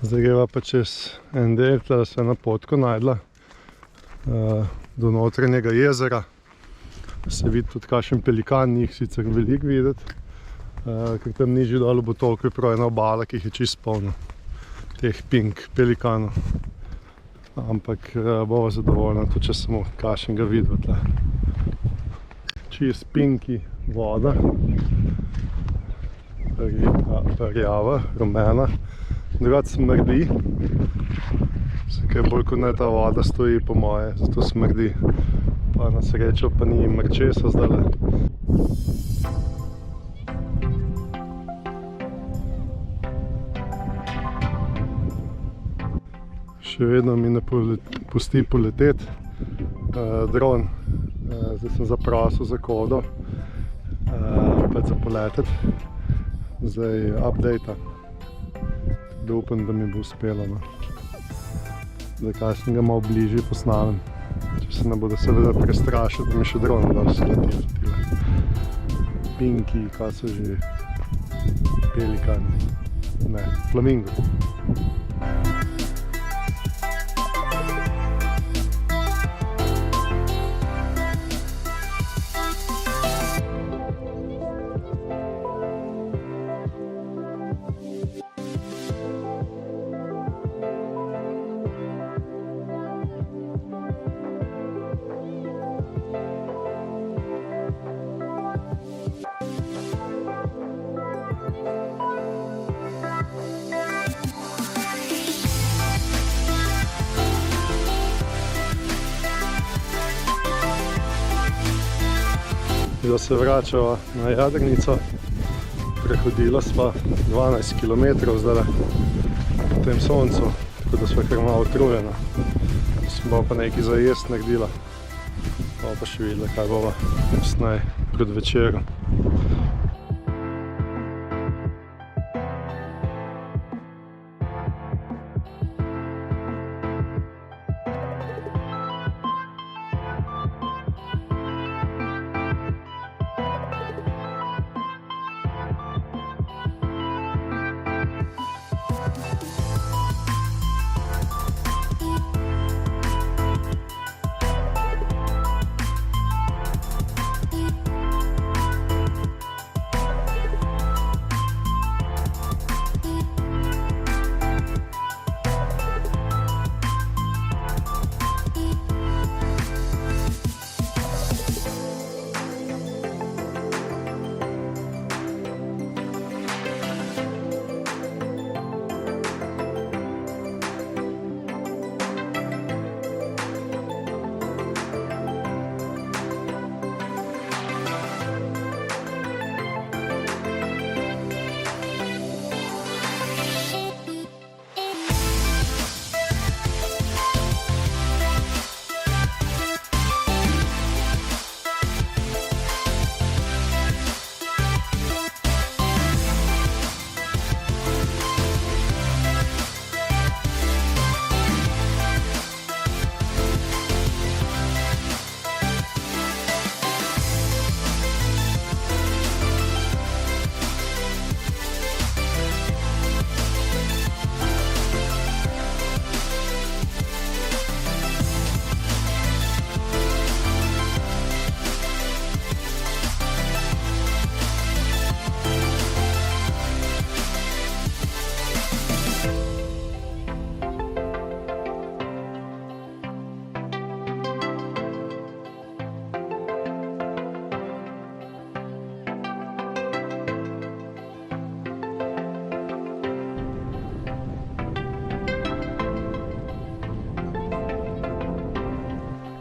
Zdaj greva pa čez en del, tle se na potko najdla do notranjega jezera. Se vidi tudi kakšen pelikan, njih sicer veliko videti, ker tam nižji dolu bo toliko prav ena obala, ki jih je čisto polno teh pink pelikanov. Ampak bova zadovoljna, tudi če samo kakšnega vidva tle. Čist pinki voda, rjava, rumena. Drugače smrdi, kaj bolj kot ne ta voda stoji po moje, zato smrdi. Pa na srečo pa ni mrčesa zdajle. Še vedno mi ne pusti poleteti dron. Zdaj sem zaprosil za kodo, pa za poleteti. Zdaj updata. Da upam, da mi bo uspelo. Zdaj kakšnega malo bližje posnamem. Če se ne bodo seveda prestrašiti, da mi še dron dol sleti. Pinki, kaj so že? Pelikani. Ne, flamingo. Da se vračava na jadrnico, prehodila sva 12 km zdaj v tem soncu, tako da sva kar malo utrujena. Bova pa nekaj za jest naredila, bova pa še videla, kaj bova kasneje pred večerom.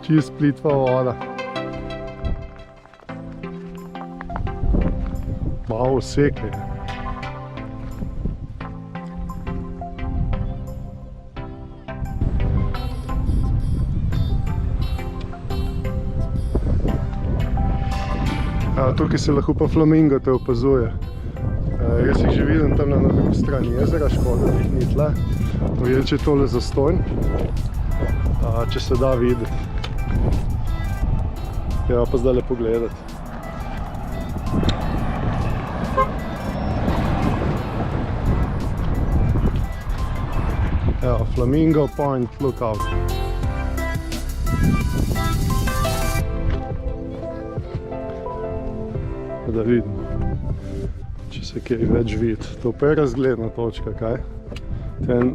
Čist plitva voda. Malo oseke. Tukaj se lahko pa flamingo te opazuje. Jaz jih že vidim tam na drugi strani jezera, škoda, da jih ni tle. Če je tole zastonj, če se da videti. Ja, pa zdaj lepo gledati. Evo, Flamingo Point Lookout. Da vidim, če se kaj več vidi. To pa je razgledna točka, kaj? To je en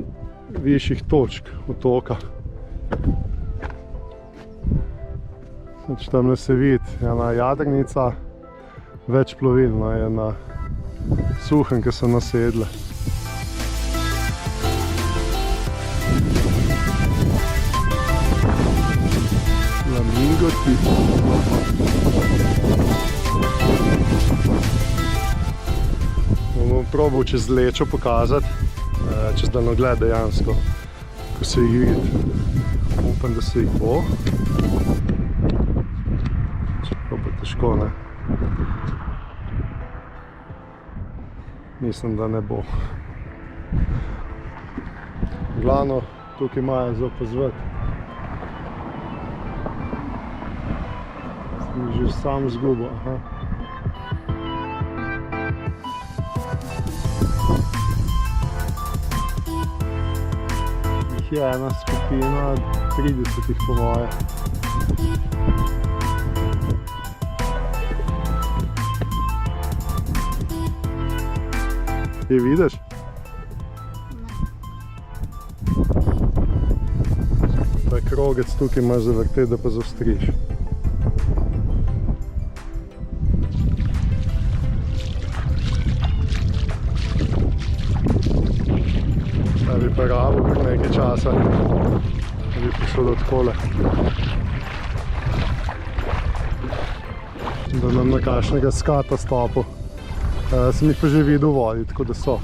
višjih točk otoka. Tamle se vidi ena jadrnica, več plovil, no, je na suhem, ki so nasedle. Flamingo tipo. Bom probal čez lečo pokazati, čez daljnogled dejansko, ko se jih vidi. Upam, da se jih bo. Čeprav pa težko, ne? Mislim, da ne bo. Glavno, tukaj imajo za opazovati. Sem že sam zgubil, aha. Je ena skupina 30 po moje. Je vidiš? Ta krogec tukaj imaš zavrteti, da pa zaostriš. Bi pa rabo kar nekaj časa, da bi posodil takole. Da nam na kakšnega skata stopil. Sem jih pa že videl v vodi, tako da so.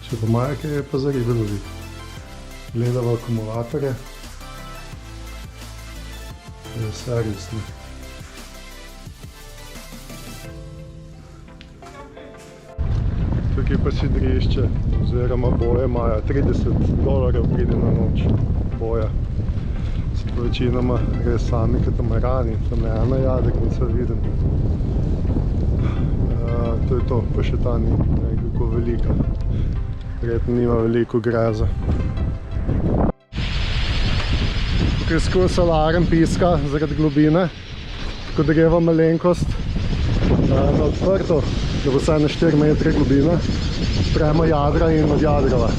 Če pa imajo kaj, je pa za ribe loviti. Gledava akumulatorje. Je vse resno. Tukaj pa sidrišče, oziroma boje imajo. $30 pride na noč boja. So pa večinoma res sami katamarani. Tam je ena jadrnica, vidim. To je to, pa še ta ni nekako velika. Verjetno nima veliko greza. Tukaj skozi alarm piska zaradi globine, tako da greva malenkost na odprto, da bo vsaj na 4 metre globine. Spremo jadra in odjadrava.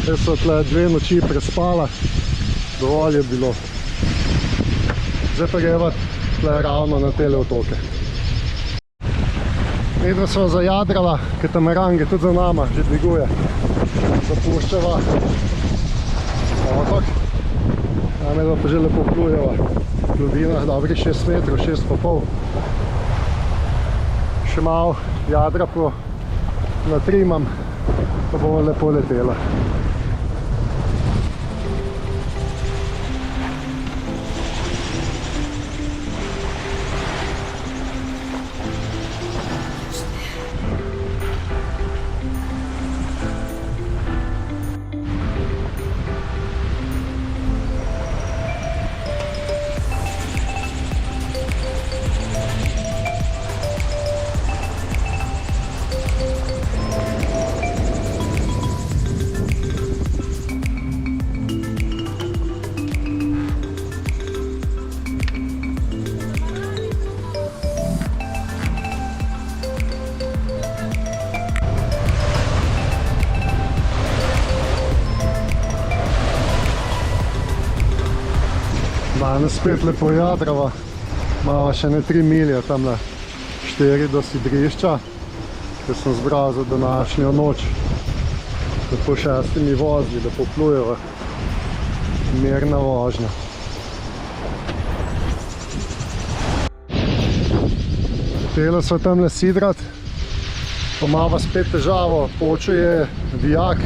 Zdaj so tle 2 noči prespala, dovolj je bilo. Zdaj pa greva tle ravno na tele otoke. Medva sva zajadrala, katamaran je tudi za nama, že dviguje. Zapuščava otok. Medva pa že lepo plujeva. Globina dobri 6 metrov, 6,5. Še malo jadra natrimam, pa bomo lepo letela. Danes spet lepo jadrava, imamo še ne 3 milje, tamle 4 do sidrišča, ki sem zbral za današnjo noč. Lepo 6 vozili, da poplujeva, mirna vožnja. Htela sva tamle sidrat, Pa imamo spet težavo, počel je vijak,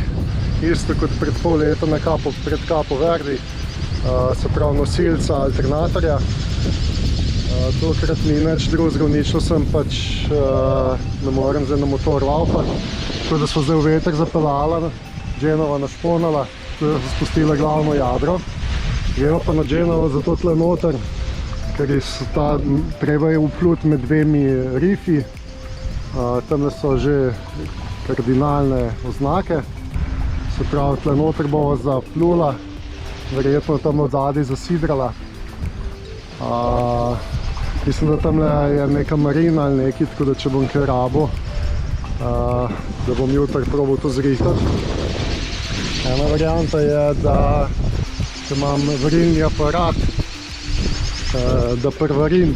isto kot pred pol leta pred Capo Verde, se pravi nosilca alternatorja. Tokrat ni nič drugega, uničil sem pač, ne morem zdaj na motor laufati, tako da smo zdaj v veter zapeljala, Genova našponala, spustila glavno jadro. Gremo pa na Genovo zato tle noter, ker treba je vpluti med dvemi rifi. Tamle so že kardinalne oznake, se pravi tle noter bova zaplula, verjetno tam od zadaj zasidrala. Mislim, da tamle je neka marina ali nekaj, tako da če bom kaj rabo, da bom jutri probal to zrihtati. Ena varianta je, da imam varilni aparat, da prvarim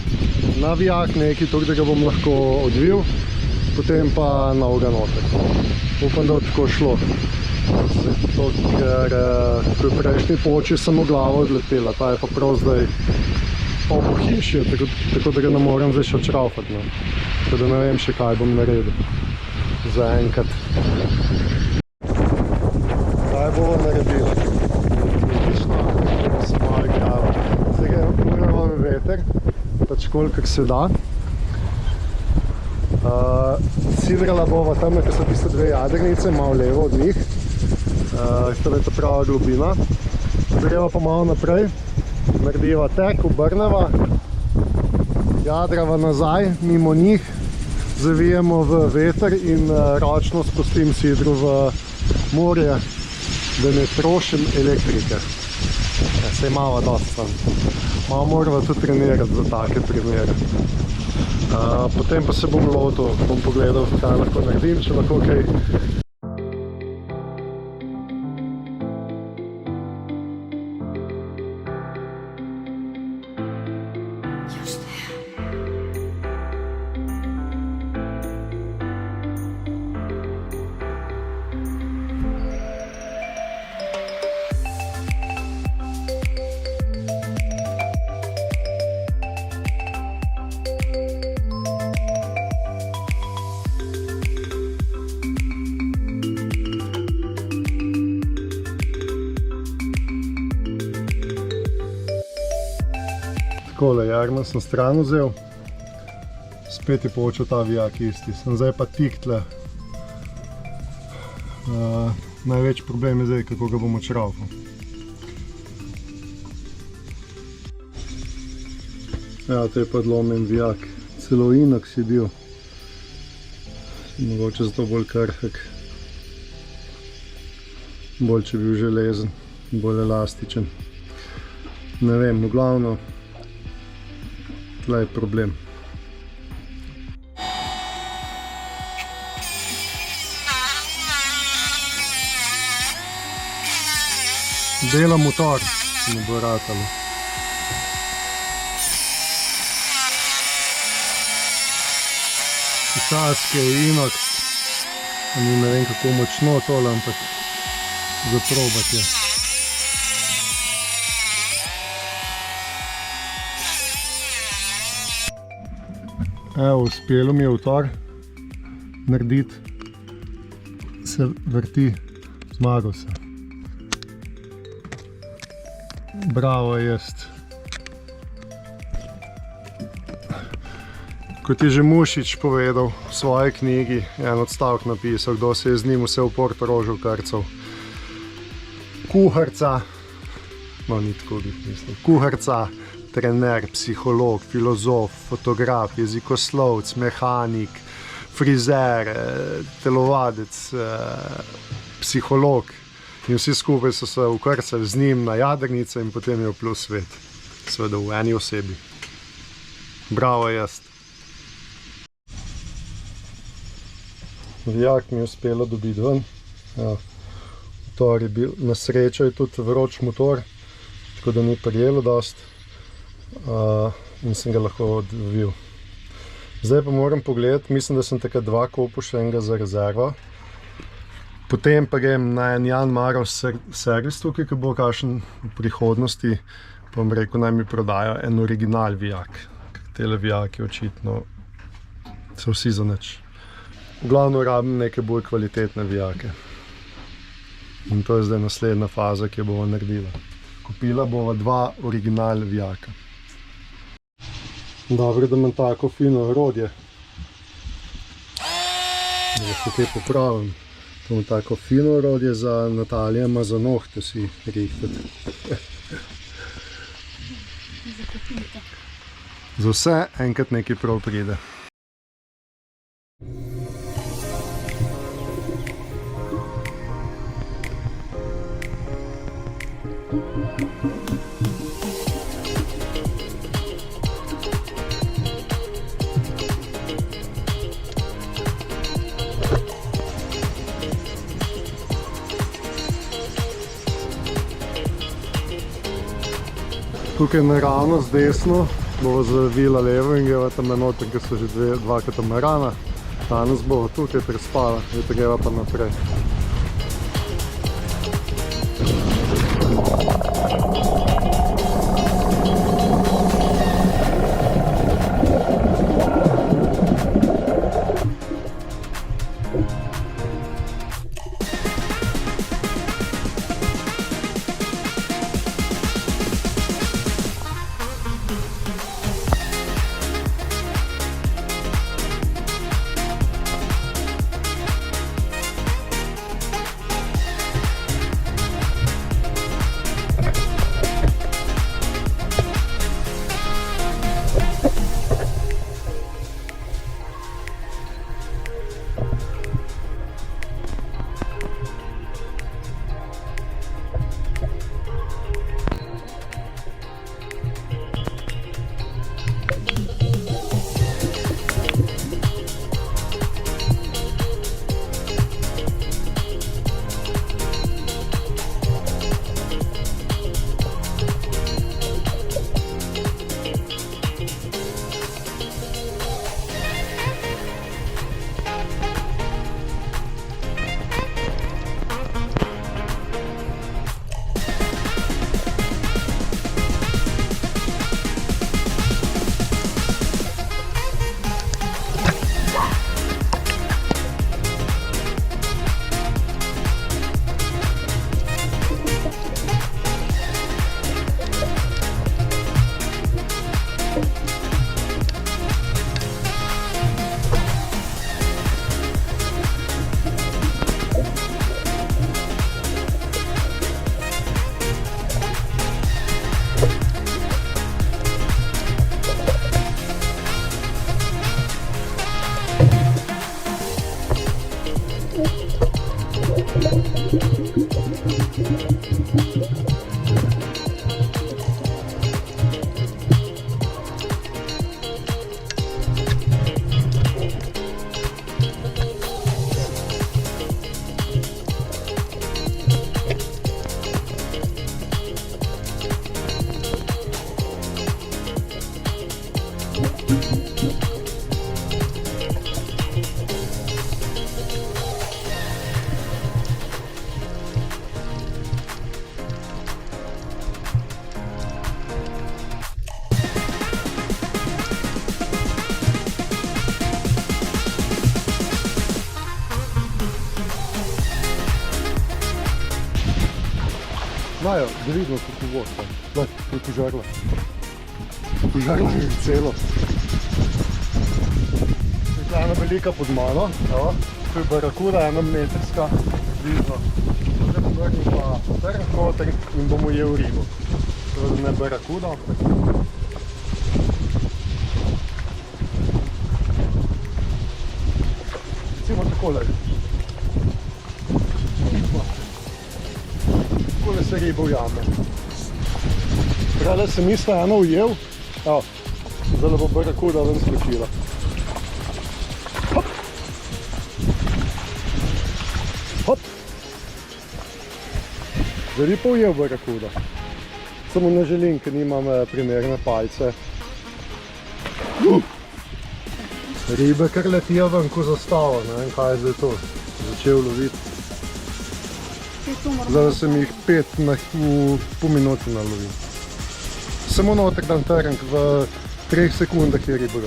na vijak nekaj, tako da ga bom lahko odvil, potem pa novega noter. Upam, da bo tako šlo. Zato, ker pri prejšnji poči sem v glavo odletela, ta je pa prav zdaj pol po hiši, tako da ga ne morem zdaj še odšraufati. Tako da ne vem še kaj bom naredil za enkrat. Kaj bomo naredili? Se malo igrava. Zdaj ga pogledamo v veter, pač kolikor se da. Sidrala bova tam, ker so tiste dve jadrnice, malo levo od njih. To je ta prava globina. Greva pa malo naprej. Narediva tek, obrneva, jadrava nazaj, mimo njih, zavijemo v veter in ročno spustim sidro v morje, da ne trošim elektrike. Saj imava dosti tam. Malo morava tudi trenirati za take primere. Potem pa se bom lotil, bom pogledal, kaj lahko naredim, če lahko kaj. Takole, jarma sem stran vzel, spet je počel ta vijak isti, sem zdaj pa tik tle. Največji problem je zdaj, kako ga bom odšraufal. Ja, to je pa odlomen vijak, celo inox je bil, mogoče zato bolj krhek, bolj če bil železen, bolj elastičen. Ne vem, v glavno, tle je problem. Dela motor, ne bo ratalo. Kitajske, inox, ne vem kako močno tole, ampak za probati je. Evo, uspelo mi je motor narediti, se vrti, zmagal se. Bravo, jaz. Kot je že Mušič povedal v svoji knjigi, en odstavek napisal, kdo se je z njim vse v Portorožu krcal. Kuharca, no ni tako mislim, kuharca, trener, psiholog, filozof, fotograf, jezikoslovec, mehanik, frizer, telovadec, psiholog. In vsi skupaj so se ukrcali z njim na jadrnice in potem je vplul svet. Seveda v eni osebi. Bravo, jaz. Vijak mi je uspelo dobiti ven. Motor je bil, na srečo je tudi vroč motor, tako da ni prijelo dosti. In sem ga lahko odvil. Zdaj pa moram pogledati, mislim, da sem takrat dva kupil še enega za rezervo. Potem pa grem na en Jan Marov servis tukaj, ki bo kakšen v prihodnosti, pa bom rekel, naj mi prodajo en original vijak. Tele vijaki očitno so vsi za nič. V glavno rabim neke bolj kvalitetne vijake. In to je zdaj naslednja faza, ki jo bova naredila. Kupila bova 2 originalna vijaka. Dobro, da imam tako fino orodje. Da se te popravim. To imam tako fino orodje za Natalija, ima za nohte si rihtati. Za vse enkrat nekaj prav pride. Tukaj naravnost desno bova zavila levo in greva tam noter, ker so že 2 katamarana. Danes bova tukaj prespala, jutri greva pa naprej. Majo, da vidimo kako bo. Daj, to je požarla. Požarla je celo. To je ena velika pod mano, evo. To je barakuda, 1 metrska, približno. Zdaj bom vrnil pa terrakoter in bomo jel ribo. To je ne barakuda, ampak. Recimo takole. Takole se ribo ujame. Prele sem isto eno ujel, evo, zdaj bo barakuda ven skočila. Hop! Hop! Zdaj bi pa ujel barakuda. Samo ne želim, ker nimam primerne palce. Ribe kar letijo ven ko zastavo, ne vem kaj je zdaj to. Začel loviti. Zdaj sem jih 5 po minuti nalovil. Samo noter dan terenk v 3 sekundah je ribo.